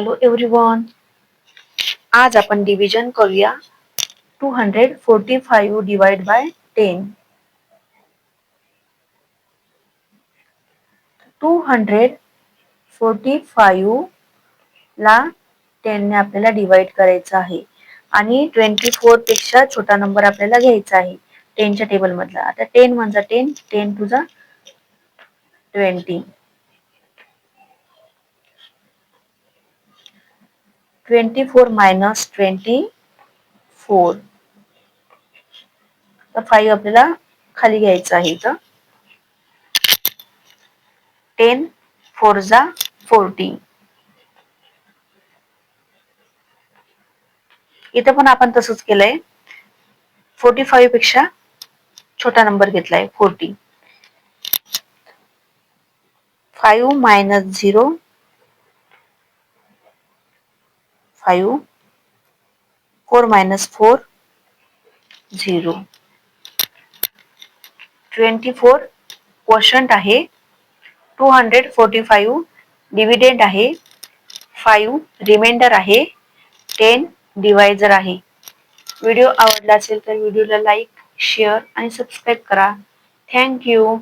Hello everyone. आज आपण division करूया 245 डिवाइड बाय 10. 245 ला 10 ने आपल्याला डिवाइड करायचं आहे आणि 24 पेक्षा छोटा नंबर आपल्याला घ्यायचा आहे 10 च्या टेबल मधला. आता 10 म्हणजे 10, 10 टू जा 20. 24 मायनस 24. तर 5 आपल्याला खाली घ्यायचं आहे इथं. 10 4 जा 40. इथं पण आपण तसंच केलंय. 45 पेक्षा छोटा नंबर घेतलाय 40. 5 मायनस 0 5. 4 मायनस 4 0. 24 क्वोशंट आहे. 245 डिव्हिडेंड आहे. 5 रिमाइंडर आहे. 10 डिवायझर आहे. व्हिडिओ आवडला असेल तर व्हिडिओला लाईक, शेअर आणि सबस्क्राईब करा. Thank you.